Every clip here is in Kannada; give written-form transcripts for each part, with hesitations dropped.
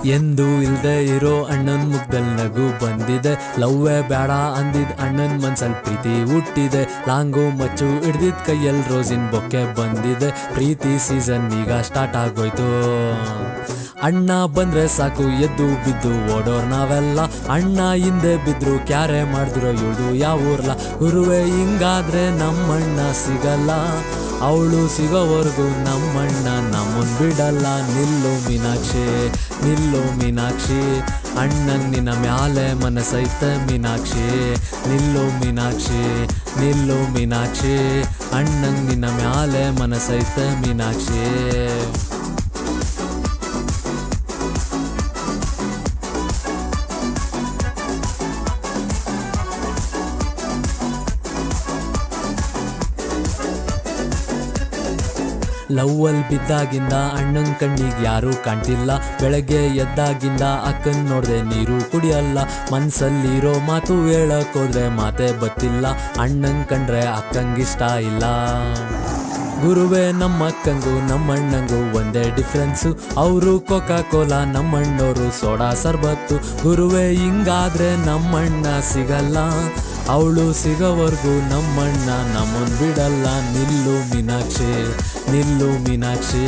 ಎಂದು ಇಲ್ದೆ ಇರೋ ಅಣ್ಣನ್ ಮುಗ್ದಲ್ ನಗು ಬಂದಿದೆ. ಲವ್ವೇ ಬೇಡ ಅಂದಿದ್ ಅಣ್ಣನ್ ಮನ್ಸಲ್ ಪ್ರೀತಿ ಹುಟ್ಟಿದೆ. ಲಾಂಗು ಮಚ್ಚು ಹಿಡ್ದಿದ್ ಕೈಯಲ್ ರೋಸಿನ್ ಬೊಕ್ಕೆ ಬಂದಿದೆ. ಪ್ರೀತಿ ಸೀಸನ್ ಈಗ ಸ್ಟಾರ್ಟ್ ಆಗೋಯ್ತು. ಅಣ್ಣ ಬಂದ್ರೆ ಸಾಕು ಎದ್ದು ಬಿದ್ದು ಓಡೋರ್ ನಾವೆಲ್ಲ. ಅಣ್ಣ ಹಿಂದೆ ಬಿದ್ರು ಕ್ಯಾರೆ ಮಾಡಿದ್ರು ಇವಳು ಯಾವೂರ್ಲ. ಗುರುವೆ ಹಿಂಗಾದ್ರೆ ನಮ್ಮಣ್ಣ ಸಿಗಲ್ಲ, ಅವಳು ಸಿಗೋವರೆಗೂ ನಮ್ಮಣ್ಣ ನಮ್ಮನ್ ಬಿಡಲ್ಲ. ನಿಲ್ಲು ಮೀನಾಕ್ಷಿ, ನಿಲ್ಲು ಮೀನಾಕ್ಷಿ, ಅಣ್ಣಂಗ್ ನಿನ್ನ ಮ್ಯಾಲೆ ಮನಸೈತೆ ಮೀನಾಕ್ಷಿ. ನಿಲ್ಲು ಮೀನಾಕ್ಷಿ, ನಿಲ್ಲು ಮೀನಾಕ್ಷಿ, ಅಣ್ಣಂಗ್ ನಿನ್ನ ಮ್ಯಾಲೆ ಮನಸೈತೆ ಮೀನಾಕ್ಷಿ. ಲವ್ವಲ್ ಬಿದ್ದಾಗಿಂದ ಅಣ್ಣನ್ ಕಣ್ಣಿಗೆ ಯಾರೂ ಕಾಣ್ತಿಲ್ಲ. ಬೆಳಗ್ಗೆ ಎದ್ದಾಗಿಂದ ಅಕ್ಕನ್ ನೋಡ್ದೆ ನೀರು ಕುಡಿಯಲ್ಲ. ಮನ್ಸಲ್ಲಿರೋ ಮಾತು ಹೇಳಕ್ಕೋದ್ರೆ ಮಾತೆ ಬತ್ತಿಲ್ಲ. ಅಣ್ಣನ್ ಕಂಡ್ರೆ ಅಕ್ಕಂಗಿಷ್ಟ ಇಲ್ಲ. ಗುರುವೆ ನಮ್ಮಕ್ಕಂಗೂ ನಮ್ಮಣ್ಣಂಗೂ ಒಂದೇ ಡಿಫ್ರೆನ್ಸು. ಅವರು ಕೋಕಾ ಕೋಲಾ, ನಮ್ಮಣ್ಣೋರು ಸೋಡಾ ಸರ್ಬತ್ತು. ಗುರುವೆ ಹಿಂಗಾದ್ರೆ ನಮ್ಮಣ್ಣ ಸಿಗಲ್ಲ, ಅವಳು ಸಿಗೋವರೆಗೂ ನಮ್ಮಣ್ಣ ನಮ್ಮನ್ ಬಿಡಲ್ಲ. ನಿಲ್ಲು ಮೀನಾಕ್ಷಿ, ನಿಲ್ಲು ಮೀನಾಕ್ಷಿ,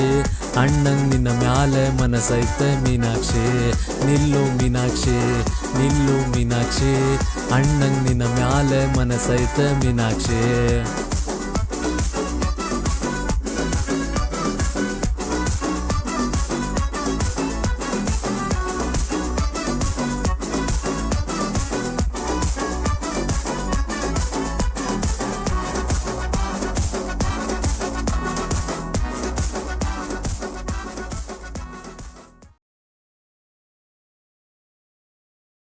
ಅಣ್ಣಂಗ್ ನಿನ್ನ ಮ್ಯಾಲೆ ಮನಸೈತೆ ಮೀನಾಕ್ಷಿ. ನಿಲ್ಲು ಮೀನಾಕ್ಷಿ, ನಿಲ್ಲು ಮೀನಾಕ್ಷಿ, ಅಣ್ಣಂಗ್ ನಿನ್ನ ಮ್ಯಾಲೆ ಮನಸೈತೆ ಮೀನಾಕ್ಷಿ.